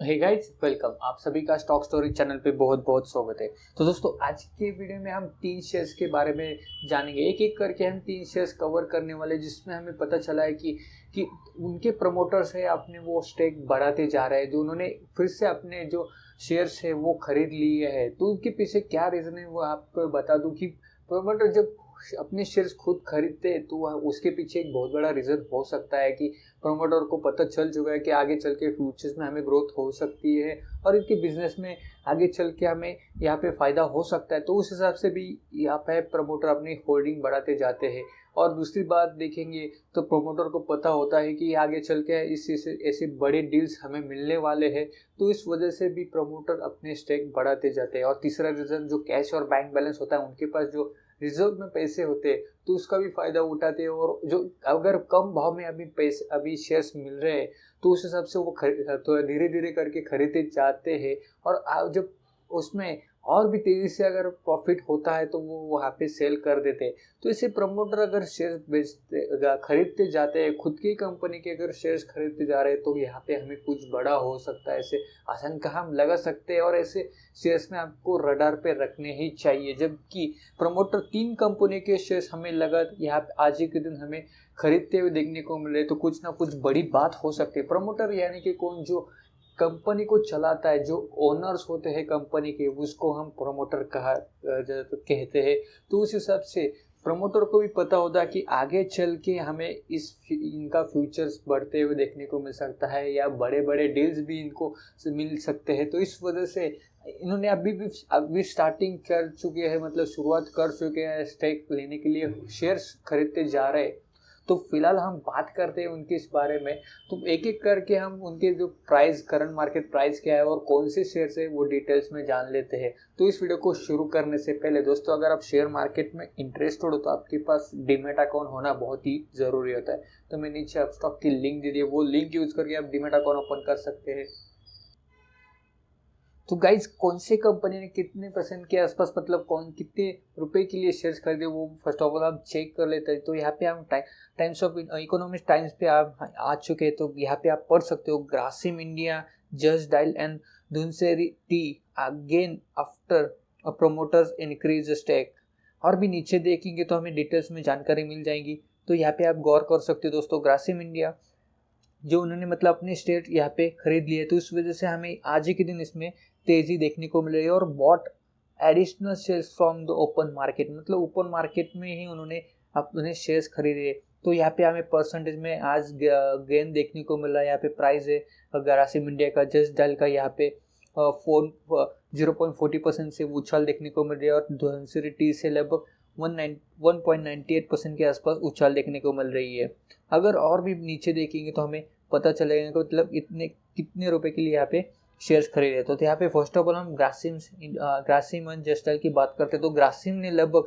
Hey guys, welcome. आप सभी का स्टॉक स्टोरी चैनल पे बहुत बहुत स्वागत है। तो दोस्तों, आज के वीडियो में हम तीन शेयर्स के बारे में जानेंगे। एक एक करके हम तीन शेयर्स कवर करने वाले, जिसमें हमें पता चला है कि उनके प्रमोटर्स है अपने वो स्टेक बढ़ाते जा रहे हैं, जो उन्होंने फिर से अपने जो शेयर्स है वो खरीद लिए हैं। तो उनके पीछे क्या रीज़न है वो आपको बता दूं कि प्रमोटर जब अपने शेयर्स खुद खरीदते हैं तो उसके पीछे एक बहुत बड़ा रीज़न हो सकता है कि प्रमोटर को पता चल चुका है कि आगे चल के फ्यूचर्स में हमें ग्रोथ हो सकती है और इनके बिजनेस में आगे चल के हमें यहाँ पे फ़ायदा हो सकता है। तो उस हिसाब से भी यहाँ पे प्रमोटर अपनी होल्डिंग बढ़ाते जाते हैं। और दूसरी बात देखेंगे तो प्रमोटर को पता होता है कि आगे चल के इस ऐसे बड़े डील्स हमें मिलने वाले हैं, तो इस वजह से भी प्रमोटर अपने स्टेक बढ़ाते जाते हैं। और तीसरा रीज़न, जो कैश और बैंक बैलेंस होता है, उनके पास जो रिजर्व में पैसे होते हैं तो उसका भी फायदा उठाते हैं। और जो अगर कम भाव में अभी शेयर्स मिल रहे हैं तो उस हिसाब से वो तो धीरे धीरे करके खरीदते जाते हैं। और जब उसमें और भी तेजी से अगर प्रॉफिट होता है तो वो वहाँ पे सेल कर देते हैं। तो इसे प्रमोटर अगर शेयर बेचते खरीदते जाते हैं, खुद की कंपनी के अगर शेयर्स खरीदते जा रहे हैं, तो यहाँ पे हमें कुछ बड़ा हो सकता है, ऐसे आशंका हम लगा सकते हैं। और ऐसे शेयर्स में आपको रडार पे रखने ही चाहिए। जबकि प्रमोटर तीन कंपनी के शेयर्स हमें लगा यहाँ पे आज ही के दिन हमें खरीदते हुए देखने को मिले, तो कुछ ना कुछ बड़ी बात हो सकती है। प्रमोटर यानी कि कौन, जो कंपनी को चलाता है, जो ओनर्स होते हैं कंपनी के, उसको हम प्रमोटर कहते हैं। तो उस हिसाब से प्रमोटर को भी पता होता है कि आगे चल के हमें इनका फ्यूचर्स बढ़ते हुए देखने को मिल सकता है या बड़े बड़े डील्स भी इनको मिल सकते हैं। तो इस वजह से इन्होंने अभी स्टार्टिंग कर चुके हैं, मतलब शुरुआत कर चुके हैं स्टेक लेने के लिए, शेयर्स खरीदते जा रहे हैं। तो फिलहाल हम बात करते हैं उनके इस बारे में। तो एक एक करके हम उनके जो प्राइस, करंट मार्केट प्राइस क्या है और कौन से शेयर है वो डिटेल्स में जान लेते हैं। तो इस वीडियो को शुरू करने से पहले दोस्तों, अगर आप शेयर मार्केट में इंटरेस्टेड हो तो आपके पास डीमेट अकाउंट होना बहुत ही ज़रूरी होता है। तो मैं नीचे आप स्टॉक की लिंक दे दिए, वो लिंक यूज़ करके आप डीमेट अकाउंट ओपन कर सकते हैं। तो गाइज, कौन सी कंपनी ने कितने परसेंट के आसपास, मतलब कौन कितने रुपए के लिए शेयर्स खरीदे, वो फर्स्ट ऑफ ऑल आप चेक कर लेते हैं। तो यहाँ पे हम टाइम्स ऑफ इकोनॉमिक्स टाइम्स पे आप आ चुके हैं, तो यहाँ पे आप पढ़ सकते हो, Grasim India Just Dial and Dhunseri Tea again after promoters increase stake. और भी नीचे देखेंगे तो हमें डिटेल्स में जानकारी मिल जाएगी। तो यहाँ पे आप गौर कर सकते हो दोस्तों, ग्रासिम इंडिया जो उन्होंने मतलब अपने स्टेट यहाँ पे खरीद लिए, तो इस वजह से हमें आज ही के दिन इसमें तेजी देखने को मिल रही है। और bought additional shares from the open market, मतलब ओपन मार्केट में ही उन्होंने अपने शेयर्स खरीदे। तो यहाँ पे हमें परसेंटेज में आज गेन देखने को मिल रहा है। यहाँ पे प्राइस है ग्रासिम इंडिया का, जस्ट डायल का यहाँ पे 0.40% से उछाल देखने को मिल रही है। और धनसिरी टी से लगभग 1.98% के आसपास उछाल देखने को मिल रही है। अगर और भी नीचे देखेंगे तो हमें पता चलेगा कि मतलब इतने कितने रुपए के लिए यहाँ पे शेयर्स खरीदे। तो यहाँ पे फर्स्ट ऑफ ऑल हम ग्रासिम एंड जस्टल की बात करते हैं। तो ग्रासिम ने लगभग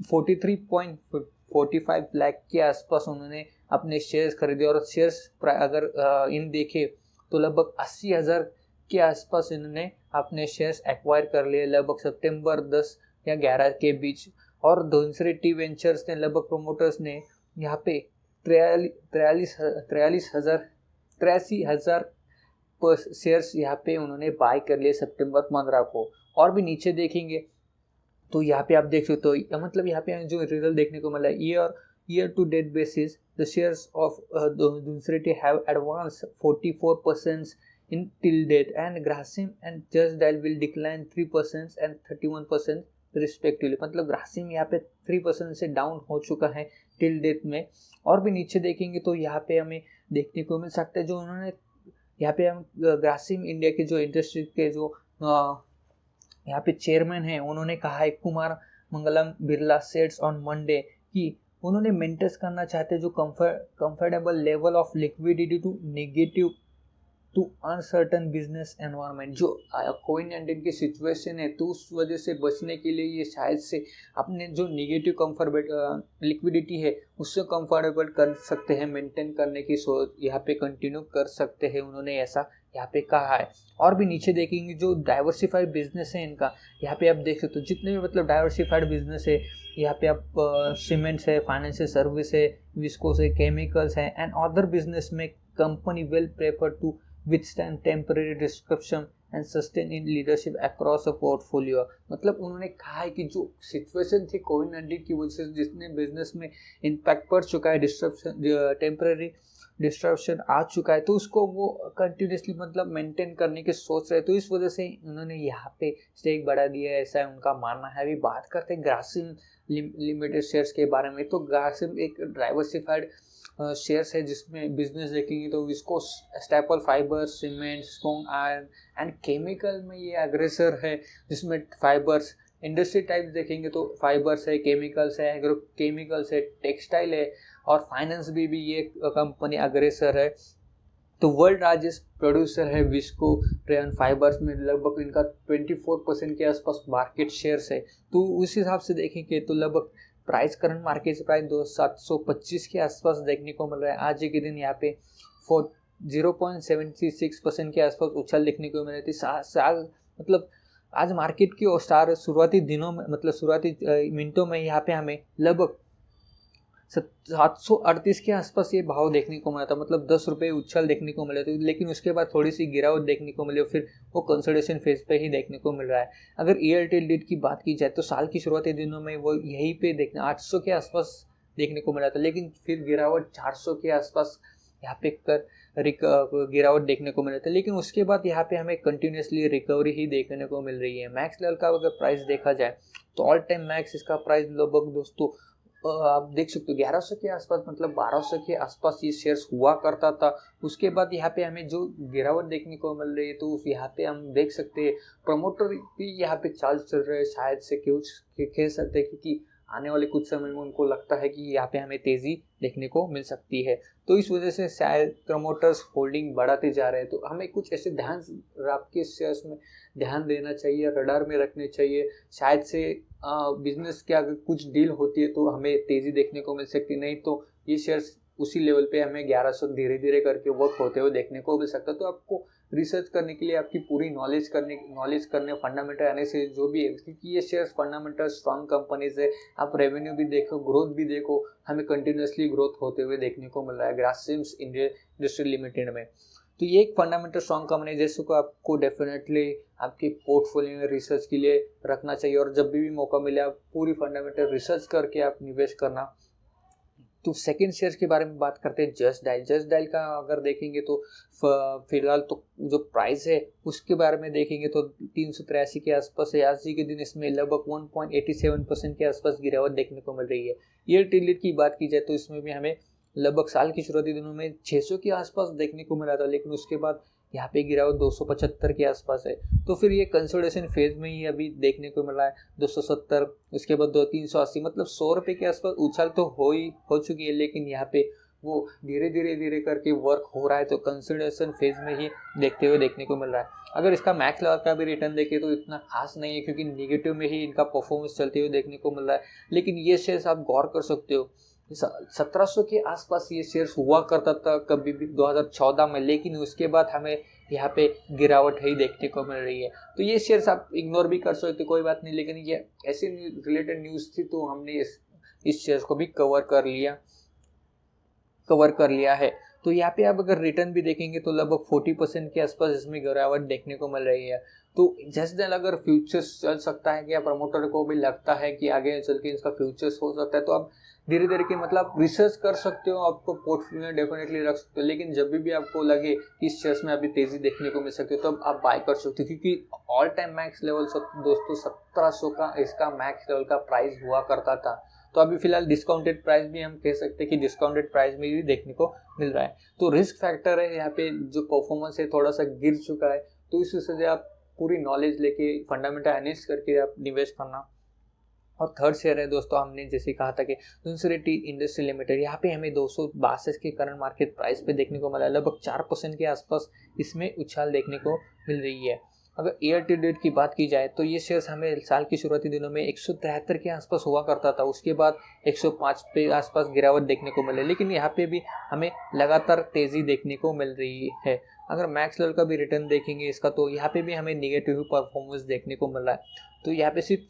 43.45 लाख के आसपास उन्होंने अपने शेयर्स खरीदे। और शेयर्स अगर इन देखे तो लगभग 80,000 के आसपास इन्होंने अपने शेयर्स एक्वायर कर लिए, लगभग सितंबर 10 या 11 के बीच। और धनसिरी टी वेंचर्स ने लगभग प्रोमोटर्स ने यहाँ पे 83,000 शेयर्स यहाँ पे उन्होंने बाय कर लिए सितंबर 15 को। और भी नीचे देखेंगे तो यहाँ पे आप देख सकते हो, मतलब यहाँ पे जो रिजल्ट देखने को मिला, year to date basis the shares of Dhunseri have advance 44% in till date, and Grasim and Just Dial will decline 3% and 31% respectively. मतलब ग्रासिम यहाँ पे 3% से डाउन हो चुका है टिल डेट में। और भी नीचे देखेंगे तो यहाँ पे हमें देखने को मिल सकता है, जो उन्होंने यहाँ पे हम ग्रासिम इंडिया के जो इंडस्ट्री के जो यहाँ पे चेयरमैन हैं, उन्होंने कहा है, Kumar Mangalam Birla said on Monday, कि उन्होंने मेंटेन करना चाहते हैं जो comfortable level of liquidity to negative to uncertain business environment. जो कोविड-19 की सिचुएशन है, तो उस वजह से बचने के लिए ये शायद से अपने जो नेगेटिव लिक्विडिटी है उससे कंफर्टेबल कर सकते हैं, मेंटेन करने की सोच यहाँ पे कंटिन्यू कर सकते हैं, उन्होंने ऐसा यहाँ पे कहा है। और भी नीचे देखेंगे जो डाइवर्सिफाइड बिजनेस है इनका, यहाँ पे आप देख सकते हो जितने भी मतलब डाइवर्सिफाइड बिजनेस है, यहाँ पे आप सीमेंट्स है, फाइनेंशियल सर्विस है, विस्कोस है, केमिकल्स है एंड अदर बिजनेस में company will prefer to withstand temporary disruption and sustain in leadership across a portfolio। मतलब उन्होंने कहा है कि जो सिचुएशन थी कोविड-19 की वजह से जिसने बिजनेस में इम्पैक्ट पड़ चुका है, डिस्ट्रप्शन टेम्पररी डिस्ट्रप्शन आ चुका है, तो उसको वो कंटिन्यूसली मतलब मेंटेन करने की सोच रहे हैं, तो इस वजह से उन्होंने यहाँ पे स्टेक बढ़ा दिया है, ऐसा है उनका मानना है। अभी बात करते हैं ग्रासिम लिमिटेड शेयर्स के बारे में। तो ग्रासिम एक डाइवर्सिफाइड शेयर्स है जिसमें बिजनेस देखेंगे तो इसको staple fibre, cement, strong iron and chemical में ये अग्रेसर है, जिसमें फाइबर्स इंडस्ट्री टाइप देखेंगे तो फाइबर्स है, केमिकल्स है, एग्रो केमिकल्स है, टेक्सटाइल है और फाइनेंस भी ये कंपनी अग्रेसर है। तो वर्ल्ड लार्जेस्ट प्रोड्यूसर है विस्को रेयन फाइबर्स में, लगभग इनका 24% के आसपास मार्केट शेयर्स है। तो उस हिसाब से देखेंगे तो लगभग प्राइस, करंट मार्केट प्राइस 725 के आसपास देखने को मिल रहा है। आज के दिन यहाँ पे 0.76% के आसपास उछाल देखने को मिल रही थी। साल मतलब आज मार्केट की स्टार शुरुआती दिनों में मतलब शुरुआती मिनटों में यहाँ पे हमें लगभग 738 के आसपास ये भाव देखने को मिला था, मतलब 10 रुपये उछाल देखने को मिले थे। लेकिन उसके बाद थोड़ी सी गिरावट देखने को मिली और फिर वो कंसोलिडेशन फेज पे ही देखने को मिल रहा है। अगर ईयर टिल डेट की बात की जाए तो साल की शुरुआती दिनों में वो यहीं पे देखना 800 के आसपास देखने को मिला था, लेकिन फिर गिरावट 400 के आसपास यहाँ पे गिरावट देखने को मिला था। लेकिन उसके बाद यहाँ पे हमें कंटिन्यूसली रिकवरी ही देखने को मिल रही है। मैक्स लेवल का अगर प्राइस देखा जाए तो ऑल टाइम मैक्स इसका प्राइस लगभग दोस्तों आप देख सकते हो 1100 के आसपास, मतलब 1200 के आसपास ये शेयर्स हुआ करता था। उसके बाद यहाँ पे हमें जो गिरावट देखने को मिल रही है तो यहाँ पे हम देख सकते हैं प्रमोटर भी यहाँ पे चाल चल रहे हैं, शायद से कह सकते हैं क्योंकि आने वाले कुछ समय में उनको लगता है कि यहाँ पे हमें तेजी देखने को मिल सकती है। तो इस वजह से शायद प्रमोटर्स होल्डिंग बढ़ाते जा रहे हैं। तो हमें कुछ ऐसे ध्यान आपके शेयर्स में ध्यान देना चाहिए, रडार में रखने चाहिए। शायद से बिजनेस के अगर कुछ डील होती है तो हमें तेजी देखने को मिल सकती, नहीं तो ये शेयर्स उसी लेवल पे हमें 1100 धीरे धीरे करके वर्क होते हुए देखने को मिल सकता है। तो आपको रिसर्च करने के लिए आपकी पूरी नॉलेज करने फंडामेंटल एनालिसिस जो भी है, क्योंकि ये शेयर्स फंडामेंटल स्ट्रॉन्ग कंपनीज है। आप रेवेन्यू भी देखो, ग्रोथ भी देखो, हमें कंटिन्यूसली ग्रोथ होते हुए देखने को मिल रहा है ग्रासिम्स इंडस्ट्री लिमिटेड में। तो ये एक फंडामेंटल स्ट्रॉन्ग कंपनी जैसे को आपको डेफिनेटली आपके पोर्टफोलियो में रिसर्च के लिए रखना चाहिए, और जब भी मौका मिले आप पूरी फंडामेंटल रिसर्च करके आप निवेश करना। तो सेकंड शेयर के बारे में बात करते हैं जस्ट डायल का अगर देखेंगे तो फिलहाल तो जो प्राइस है उसके बारे में देखेंगे तो 383 के आसपास है। आज के दिन इसमें लगभग 1.87% के आसपास गिरावट देखने को मिल रही है। ईयर टिल डेट की बात की जाए तो इसमें भी हमें लगभग साल की शुरुआती दिनों में 600 के आसपास देखने को मिला था, लेकिन उसके बाद यहाँ पे गिरावट 275 के आसपास है। तो फिर ये कंसोलिडेशन फेज में ही अभी देखने को मिला है 270, उसके बाद 380, मतलब 100 रुपये के आसपास उछाल तो हो चुकी है, लेकिन यहाँ पे वो धीरे करके वर्क हो रहा है। तो कंसोलिडेशन फेज में ही देखते हुए देखने को मिल रहा है। अगर इसका मैक्स लेवल का भी रिटर्न देखें तो इतना खास नहीं है, क्योंकि नेगेटिव में ही इनका परफॉर्मेंस चलते हुए देखने को मिल रहा है। लेकिन ये शेयर्स आप गौर कर सकते हो 1700 के आसपास ये शेयर्स हुआ करता था कभी भी 2014 में, लेकिन उसके बाद हमें यहाँ पे गिरावट ही देखने को मिल रही है। तो ये शेयर्स आप इग्नोर भी कर सकते कोई बात नहीं, लेकिन ये ऐसी रिलेटेड न्यूज़ थी तो हमने इस शेयर्स को भी कवर कर लिया है। तो यहाँ पे आप अगर रिटर्न भी देखेंगे तो लगभग 40% के आसपास इसमें गिरावट देखने को मिल रही है। तो जस्ट देन अगर फ्यूचर्स चल सकता है कि या प्रमोटर को भी लगता है कि आगे चल के इसका फ्यूचर्स हो सकता है, तो आप धीरे के मतलब रिसर्च कर सकते हो, आपको पोर्टफोलियो में डेफिनेटली रख सकते हो। लेकिन जब भी आपको लगे कि इस शेयर्स में अभी तेजी देखने को मिल सकती है तो आप बाय कर सकते हो, क्योंकि ऑल टाइम मैक्स लेवल दोस्तों 1700 का इसका मैक्स लेवल का प्राइस हुआ करता था। तो अभी फिलहाल डिस्काउंटेड प्राइस भी हम कह सकते हैं कि डिस्काउंटेड प्राइस में भी देखने को मिल रहा है। तो रिस्क फैक्टर है यहाँ पे, जो परफॉर्मेंस है थोड़ा सा गिर चुका है, तो इस वजह से आप पूरी नॉलेज लेके फंडामेंटल एनालिसिस करके आप निवेश करना। और थर्ड शेयर है दोस्तों, हमने जैसे कहा था कि धनसिरी इंडस्ट्री लिमिटेड, यहाँ पे हमें 262 के करंट मार्केट प्राइस पे देखने को मिला, लगभग 4% के आसपास इसमें उछाल देखने को मिल रही है। अगर ईयर टू डेट की बात की जाए तो ये शेयर्स हमें साल के शुरुआती दिनों में 173 के आसपास हुआ करता था, उसके बाद 105 पे आसपास गिरावट देखने को मिले, लेकिन यहाँ पे भी हमें लगातार तेजी देखने को मिल रही है। अगर मैक्स लेवल का भी रिटर्न देखेंगे इसका तो यहाँ पे भी हमें निगेटिव परफॉर्मेंस देखने को मिल रहा है। तो यहाँ पे सिर्फ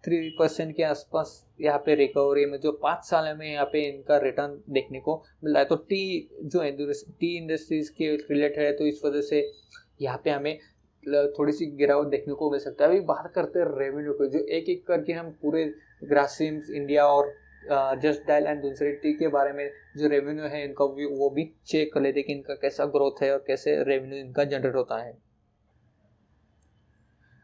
3% के आसपास यहाँ पे रिकवरी में जो 5 साल में यहाँ पे इनका रिटर्न देखने को मिल रहा है। तो टी इंडस्ट्रीज के रिलेटेड है, तो इस वजह से यहाँ पे हमें थोड़ी सी गिरावट देखने को मिल सकता है। अभी बात करते हैं रेवेन्यू को, जो एक एक करके हम पूरे ग्रासिम इंडिया और जस्ट डायल एंड दूसरे टी के बारे में जो रेवेन्यू है इनका वो भी चेक कर लेते कि इनका कैसा ग्रोथ है और कैसे रेवेन्यू इनका जनरेट होता है।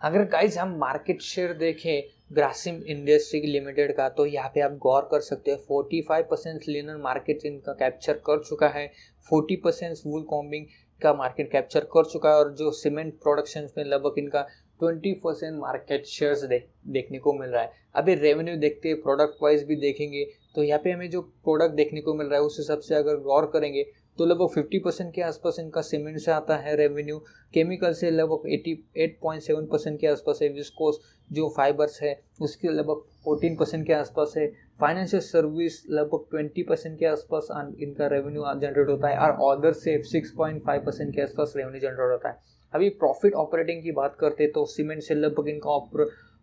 अगर गाइज हम मार्केट शेयर देखें ग्रासिम इंडस्ट्री लिमिटेड का, तो यहाँ पे आप गौर कर सकते हैं 45% लिनन मार्केट इनका कैप्चर कर चुका है, 40% वूल कॉम्बिंग का मार्केट कैप्चर कर चुका है, और जो सीमेंट प्रोडक्शन में लगभग इनका 20% मार्केट शेयर्स देखने को मिल रहा है। अभी रेवेन्यू देखते हैं, प्रोडक्ट वाइज भी देखेंगे, तो यहाँ पे हमें जो प्रोडक्ट देखने को मिल रहा है उस हिसाब से अगर गौर करेंगे तो लगभग 50% के आसपास इनका सीमेंट से आता है रेवेन्यू, केमिकल से लगभग 88.7% के आसपास है, विस्कोस जो फाइबर्स है उसके लगभग 14% के आसपास है, फाइनेंशियल सर्विस लगभग 20% के आसपास इनका रेवेन्यू जनरेट होता है, और अदर से 6.5% के आसपास रेवेन्यू जनरेट होता है। अभी प्रॉफिट ऑपरेटिंग की बात करते हैं तो सीमेंट से लगभग इनका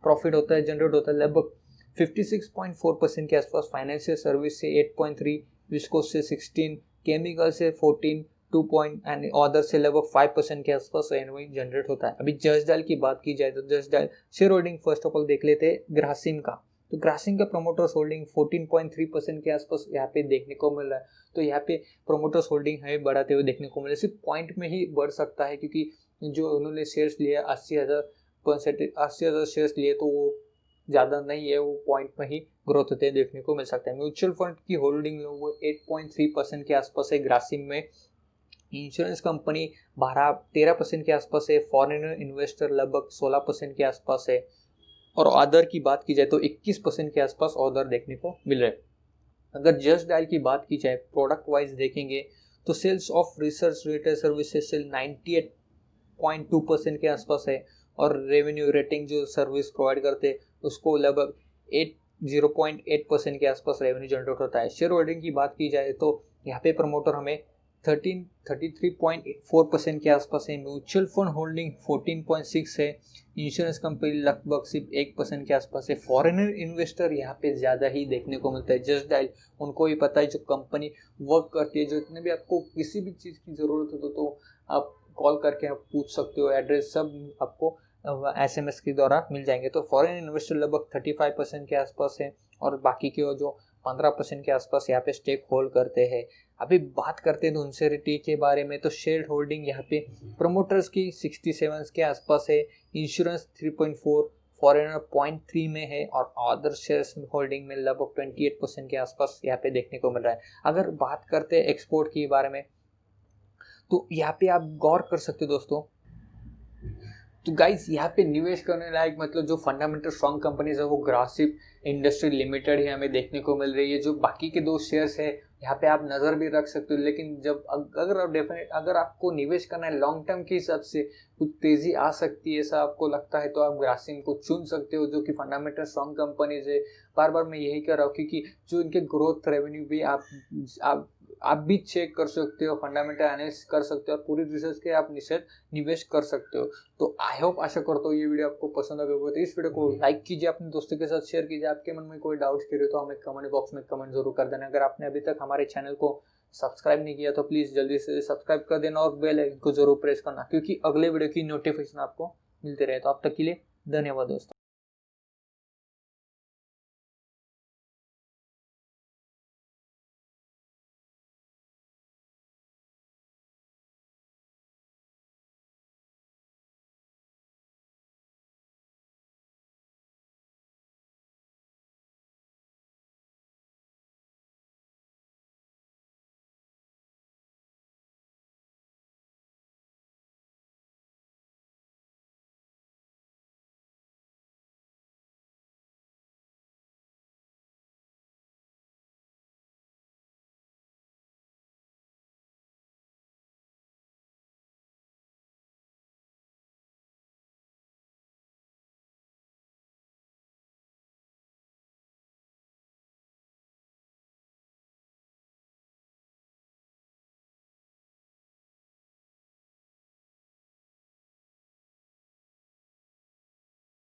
प्रॉफिट होता है जनरेट होता है लगभग 56.4% के आसपास, फाइनेंशियल सर्विस से 8.3, विस्कोस से 16, केमिकल से 14, 2 एंड अदर से लगभग 5% के आसपास रेवेन्यू जनरेट होता है। अभी जस्ट डायल की बात की जाए तो just dial share holding first of all देख लेते हैं ग्रासिम का। तो ग्रासिम का प्रोमोटर्स होल्डिंग 14.3% के आसपास यहाँ पे देखने को मिल रहा है। तो यहाँ पे प्रोमोटर्स होल्डिंग हमें बढ़ाते हुए देखने को मिल रहा है, सिर्फ पॉइंट में ही बढ़ सकता है क्योंकि जो उन्होंने शेयर्स लिए 80,000 शेयर्स लिए तो वो ज़्यादा नहीं है, वो पॉइंट में ही ग्रोथ होते देखने को मिल सकता है। म्यूचुअल फंड की होल्डिंग वो 8.3% के आसपास है ग्रासिम में, इंश्योरेंस कंपनी 13% के आसपास है, फॉरेनर इन्वेस्टर लगभग 16% के आसपास है, और अदर की बात की जाए तो 21% के आसपास अदर देखने को मिल रहे हैं। अगर जस्ट डायल की बात की जाए प्रोडक्ट वाइज देखेंगे तो sales of research related services sale 98.2% के आसपास है, और रेवेन्यू रेटिंग जो सर्विस प्रोवाइड करते उसको लगभग 0.8% के आसपास रेवेन्यू जनरेट होता है। शेयर होल्डिंग की बात की जाए तो यहाँ पे प्रमोटर हमें 33.4% के आसपास है, म्यूचुअल फंड होल्डिंग 14.6 है, इंश्योरेंस कंपनी लगभग सिर्फ 1% के आसपास है, फॉरेनर इन्वेस्टर यहाँ पे ज़्यादा ही देखने को मिलता है। जस्ट डायल उनको भी पता है जो कंपनी वर्क करती है, जो इतने भी आपको किसी भी चीज़ की ज़रूरत हो तो आप कॉल करके आप पूछ सकते हो, एड्रेस सब आपको SMS के द्वारा मिल जाएंगे। तो फॉरेन इन्वेस्टर लगभग 35% के आसपास है, और बाकी के जो 15% के आसपास यहाँ पे स्टेक होल्ड करते हैं। अभी बात करते हैं धुनसेरिटी के बारे में, तो शेयर होल्डिंग यहाँ पे प्रमोटर्स की 67 के आसपास है, इंश्योरेंस 3.4, फॉरेनर 0.3 में है, और अदर शेयर्स होल्डिंग में लगभग 28% के आसपास यहाँ पे देखने को मिल रहा है। अगर बात करते हैं एक्सपोर्ट के बारे में तो यहाँ पे आप गौर कर सकते हो दोस्तों। तो गाइस यहाँ पे निवेश करने लायक मतलब जो फंडामेंटल स्ट्रॉन्ग कंपनीज है वो ग्रासिम इंडस्ट्री लिमिटेड ही हमें देखने को मिल रही है। जो बाकी के 2 शेयर्स है यहाँ पे आप नज़र भी रख सकते हो, लेकिन जब अगर आपको निवेश करना है लॉन्ग टर्म के हिसाब से कुछ तेज़ी आ सकती है ऐसा आपको लगता है तो आप ग्रासिम को चुन सकते हो, जो कि फंडामेंटल स्ट्रॉन्ग कंपनीज है। बार बार मैं यही कह रहा हूँ क्योंकि जो इनके ग्रोथ रेवेन्यू भी आप भी चेक कर सकते हो, फंडामेंटल एनालिसिस कर सकते हो, और पूरी रिसर्च के आप निवेश कर सकते हो। तो आई होप आशा करता हूँ ये वीडियो आपको पसंद आएगा। तो इस वीडियो को लाइक कीजिए, अपने दोस्तों के साथ शेयर कीजिए। आपके मन में कोई डाउट्स के तो हमें कमेंट बॉक्स में कमेंट जरूर कर देना। अगर आपने अभी तक हमारे चैनल को सब्सक्राइब नहीं किया तो प्लीज़ जल्दी से सब्सक्राइब कर देना, और बेल आइकन को जरूर प्रेस करना क्योंकि अगले वीडियो की नोटिफिकेशन आपको मिलते रहे। तो अब तक के लिए धन्यवाद दोस्तों।